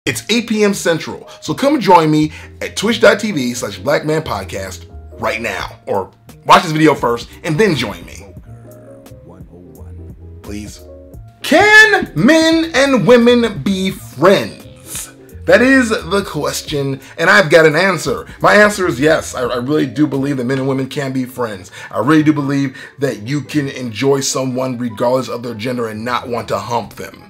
It's 8 p.m. Central, so come join me at twitch.tv/blackmanpodcast right now. Or watch this video first and then join me. Please. Can men and women be friends? That is the question, and I've got an answer. My answer is yes. I really do believe that men and women can be friends. I really do believe that you can enjoy someone regardless of their gender and not want to hump them.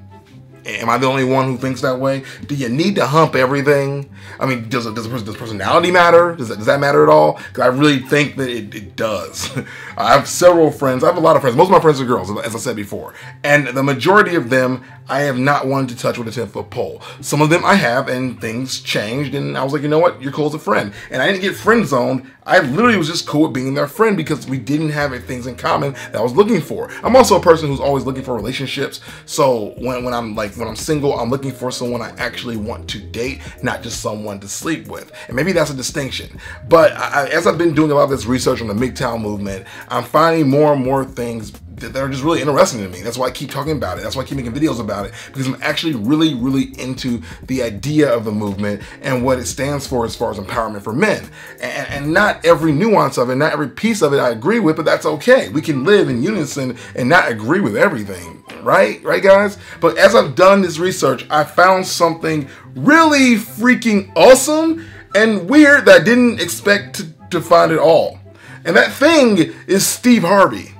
Am I the only one who thinks that way? Do you need to hump everything? I mean, does personality matter? Does that matter at all? Because I really think that it does. I have several friends. I have a lot of friends. Most of my friends are girls, as I said before. And the majority of them, I have not wanted to touch with a 10-foot pole. Some of them I have, and things changed. And I was like, you know what? You're cool as a friend. And I didn't get friend zoned. I literally was just cool with being their friend because we didn't have things in common that I was looking for. I'm also a person who's always looking for relationships. So when I'm single, I'm looking for someone I actually want to date, not just someone to sleep with. And maybe that's a distinction. But as I've been doing a lot of this research on the MGTOW movement, I'm finding more and more things that are just really interesting to me. That's why I keep talking about it. That's why I keep making videos about it, because I'm actually really, really into the idea of the movement and what it stands for as far as empowerment for men. And not every nuance of it, not every piece of it I agree with, but that's okay. We can live in unison and not agree with everything, right? Right, guys? But as I've done this research, I found something really freaking awesome and weird that I didn't expect to find at all. And that thing is Steve Harvey.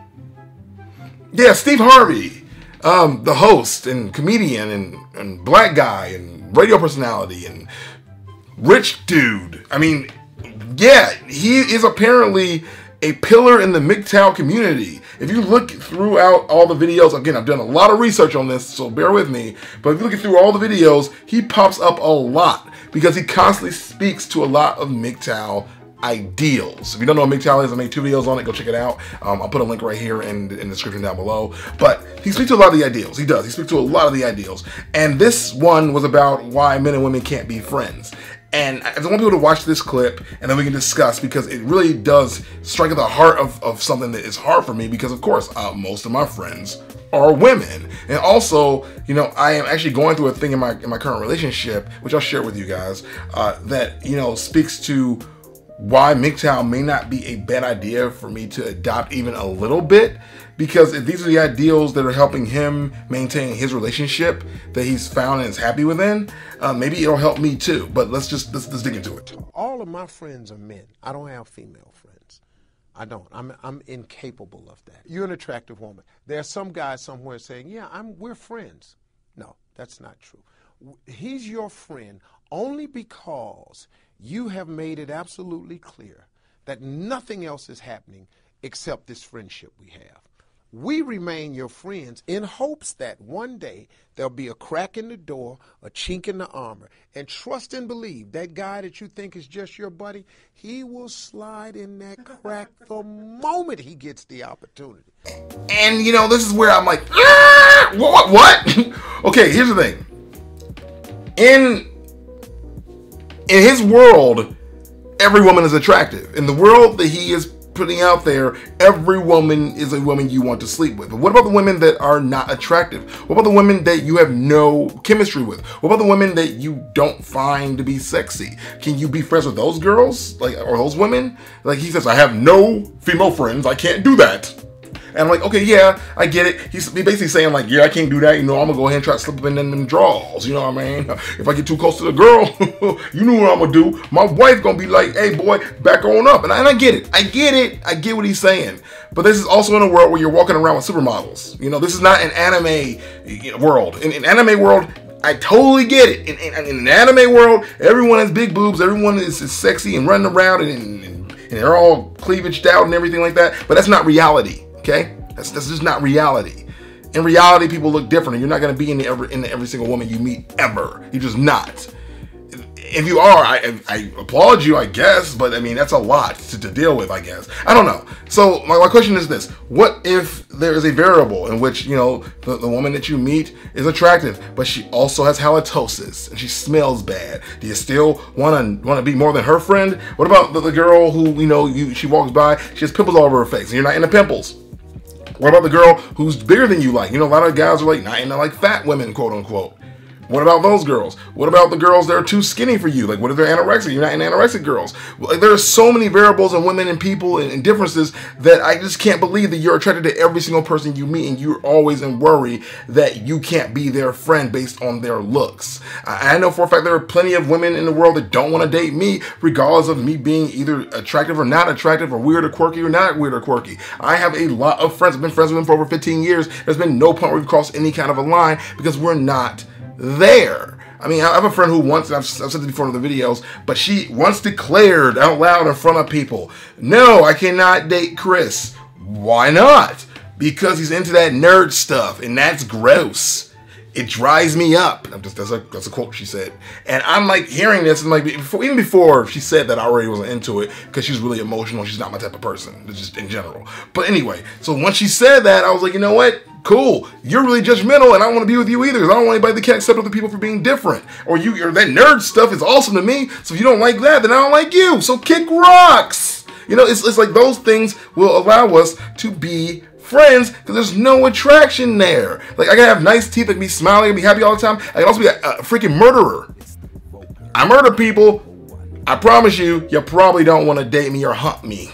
Yeah, Steve Harvey, the host and comedian and black guy and radio personality and rich dude. I mean, yeah, he is apparently a pillar in the MGTOW community. If you look throughout all the videos, again, I've done a lot of research on this, so bear with me, but if you look through all the videos, he pops up a lot because he constantly speaks to a lot of MGTOW ideals. If you don't know what MGTOW is, I made 2 videos on it. Go check it out. I'll put a link right here in the description down below. But he speaks to a lot of the ideals. He does. He speaks to a lot of the ideals. And this one was about why men and women can't be friends. And I want people to watch this clip and then we can discuss, because it really does strike at the heart of something that is hard for me, because of course, most of my friends are women. And also, you know, I am actually going through a thing in my current relationship, which I'll share with you guys, that, you know, speaks to why MGTOW may not be a bad idea for me to adopt even a little bit, because if these are the ideals that are helping him maintain his relationship that he's found and is happy within, maybe it'll help me too. But let's dig into it. All of my friends are men. I don't have female friends. I don't. I'm incapable of that. You're an attractive woman. There's some guy somewhere saying, yeah, we're friends. No, that's not true. He's your friend only because you have made it absolutely clear that nothing else is happening except this friendship we have. We remain your friends in hopes that one day there'll be a crack in the door, a chink in the armor, and trust and believe that guy that you think is just your buddy, he will slide in that crack the moment he gets the opportunity. And you know, this is where I'm like, ah! What? Okay, here's the thing. In his world, every woman is attractive. In the world that he is putting out there, every woman is a woman you want to sleep with. But what about the women that are not attractive? What about the women that you have no chemistry with? What about the women that you don't find to be sexy? Can you be friends with those girls, or those women? Like he says, I have no female friends. I can't do that. And I'm like, okay, yeah, I get it. He's basically saying like, yeah, I can't do that. You know, I'm gonna go ahead and try to slip up in them draws. You know what I mean? If I get too close to the girl, you know what I'm gonna do. My wife gonna be like, hey boy, back on up. And I get it. I get what he's saying. But this is also in a world where you're walking around with supermodels. You know, this is not an anime world. In anime world, I totally get it. In an anime world, everyone has big boobs. Everyone is sexy and running around and they're all cleavaged out and everything like that. But that's not reality. Okay, that's just not reality. In reality, people look different, and you're not going to be into every single woman you meet ever. You're just not. If you are, I applaud you, I guess, but I mean, that's a lot to deal with, I guess. I don't know. So my question is this: what if there is a variable in which, you know, the woman that you meet is attractive, but she also has halitosis and she smells bad? Do you still want to be more than her friend? What about the girl who, you know, she walks by, she has pimples all over her face, and you're not into pimples? What about the girl who's bigger than you like? You know, a lot of guys are like not into like fat women, quote unquote. What about those girls? What about the girls that are too skinny for you? Like, what if they're anorexic? You're not in anorexic girls. Like, there are so many variables in women and people and differences that I just can't believe that you're attracted to every single person you meet and you're always in worry that you can't be their friend based on their looks. I know for a fact there are plenty of women in the world that don't want to date me regardless of me being either attractive or not attractive or weird or quirky or not weird or quirky. I have a lot of friends. I've been friends with them for over 15 years. There's been no point where we've crossed any kind of a line because we're not there. I mean, I have a friend who once, and I've said this before in other videos, but she once declared out loud in front of people, no, I cannot date Chris. Why not? Because he's into that nerd stuff, and that's gross. It dries me up. That's a quote she said. And I'm like hearing this, and like even before she said that, I already wasn't into it because she's really emotional. She's not my type of person, just in general. But anyway, so once she said that, I was like, you know what? Cool. You're really judgmental, and I don't want to be with you either. Because I don't want anybody that can't accept other people for being different. Or that nerd stuff is awesome to me. So if you don't like that, then I don't like you. So kick rocks. You know, it's like those things will allow us to be friends because there's no attraction there. Like, I can have nice teeth, I can be smiling, I can be happy all the time. I can also be a freaking murderer. I murder people. I promise you, you probably don't want to date me or hunt me.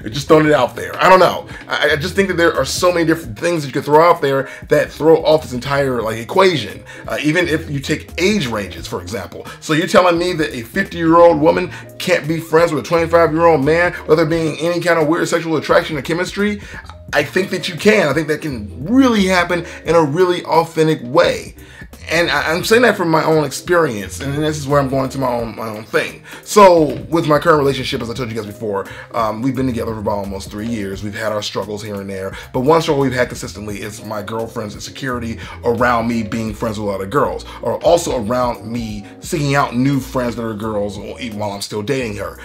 Just throwing it out there. I don't know. I just think that there are so many different things that you could throw out there that throw off this entire equation. Even if you take age ranges, for example. So you're telling me that a 50-year-old woman can't be friends with a 25-year-old man without there being any kind of weird sexual attraction or chemistry? I think that you can. I think that can really happen in a really authentic way. And I'm saying that from my own experience, and this is where I'm going to my own thing. So with my current relationship, as I told you guys before, we've been together for about almost 3 years. We've had our struggles here and there, but one struggle we've had consistently is my girlfriend's insecurity around me being friends with a lot of girls, or also around me seeking out new friends that are girls even while I'm still dating her.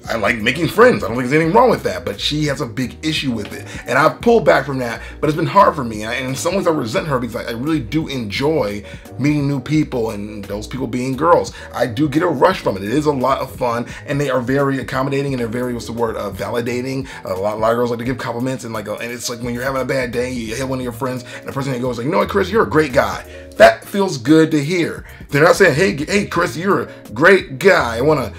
I like making friends. I don't think there's anything wrong with that, but she has a big issue with it. And I've pulled back from that, but it's been hard for me. And in some ways I resent her because I really do enjoy meeting new people and those people being girls. I do get a rush from it. It is a lot of fun, and they are very accommodating, and they're very, validating. A lot of girls like to give compliments, and it's like when you're having a bad day, you hit one of your friends, and the person that goes like, you know what, Chris, you're a great guy. That feels good to hear. They're not saying, hey, Chris, you're a great guy. I want to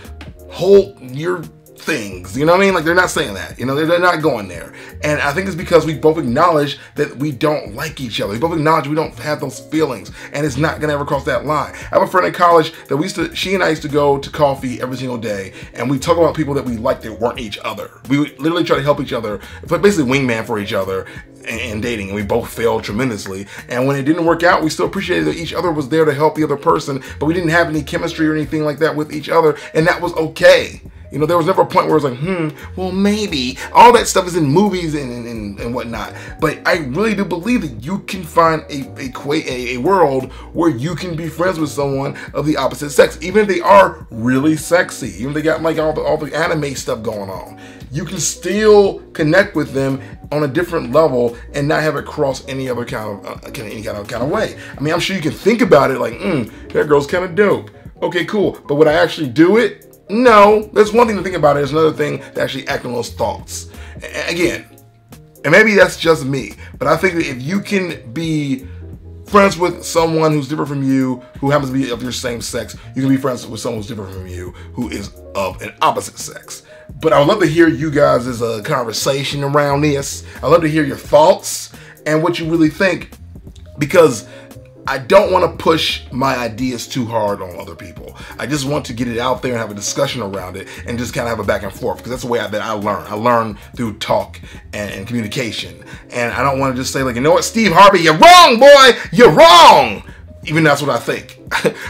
hold your things, you know what I mean? Like, they're not saying that, you know, they're not going there. And I think it's because we both acknowledge that we don't like each other. We both acknowledge we don't have those feelings, and it's not gonna ever cross that line. I have a friend in college that she and I used to go to coffee every single day, and we talk about people that we liked that weren't each other. We would literally try to help each other, but basically wingman for each other and dating, and we both failed tremendously. And when it didn't work out, we still appreciated that each other was there to help the other person, but we didn't have any chemistry or anything like that with each other, and that was okay. You know, there was never a point where it was like, well, maybe. All that stuff is in movies and whatnot. But I really do believe that you can find a world where you can be friends with someone of the opposite sex, even if they are really sexy, even if they got like all the anime stuff going on. You can still connect with them on a different level and not have it cross any other kind of way. I mean, I'm sure you can think about it like, that girl's kind of dope. Okay, cool. But would I actually do it? No. There's one thing to think about it. There's another thing to actually act on those thoughts. Again, and maybe that's just me, but I think that if you can be friends with someone who's different from you, who happens to be of your same sex, you can be friends with someone who's different from you, who is of an opposite sex. But I would love to hear you guys' conversation around this. I'd love to hear your thoughts and what you really think, because I don't want to push my ideas too hard on other people. I just want to get it out there and have a discussion around it and just kind of have a back and forth, because that's the way that I learn. I learn through talk and communication. And I don't want to just say like, you know what, Steve Harvey, you're wrong, boy, you're wrong. Even that's what I think.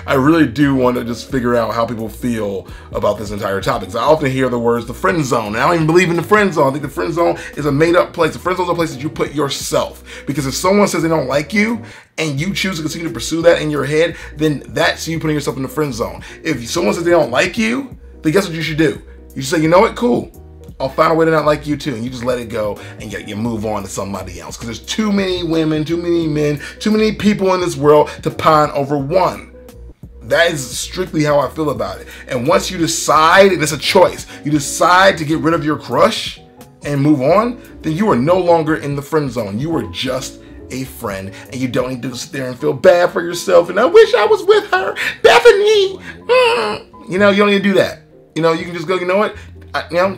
I really do want to just figure out how people feel about this entire topic. So I often hear the words the friend zone, and I don't even believe in the friend zone. I think the friend zone is a made up place. The friend zone is a place that you put yourself. Because if someone says they don't like you and you choose to continue to pursue that in your head, then that's you putting yourself in the friend zone. If someone says they don't like you, then guess what you should do? You should say, you know what, cool. I'll find a way to not like you too, and you just let it go and you move on to somebody else. Because there's too many women, too many men, too many people in this world to pine over one. That is strictly how I feel about it. And once you decide, and it's a choice, you decide to get rid of your crush and move on, then you are no longer in the friend zone. You are just a friend, and you don't need to sit there and feel bad for yourself. And I wish I was with her, Bethany. You know, you don't need to do that. You know, you can just go, you know what?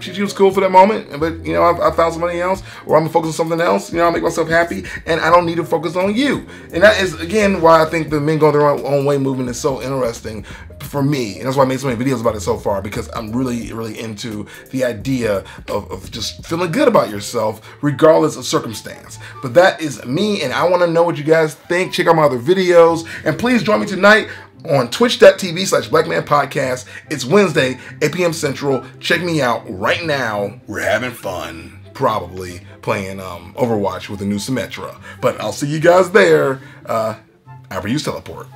She was cool for that moment, but, you know, I found somebody else, or I'm going to focus on something else. You know, I'll make myself happy, and I don't need to focus on you. And that is, again, why I think the men going their own way movement is so interesting for me. And that's why I made so many videos about it so far, because I'm really, really into the idea of just feeling good about yourself, regardless of circumstance. But that is me, and I want to know what you guys think. Check out my other videos, and please join me tonight on twitch.tv/blackmanpodcast. It's Wednesday, 8 p.m. Central. Check me out right now. We're having fun, probably playing Overwatch with a new Symmetra. But I'll see you guys there. After you teleport.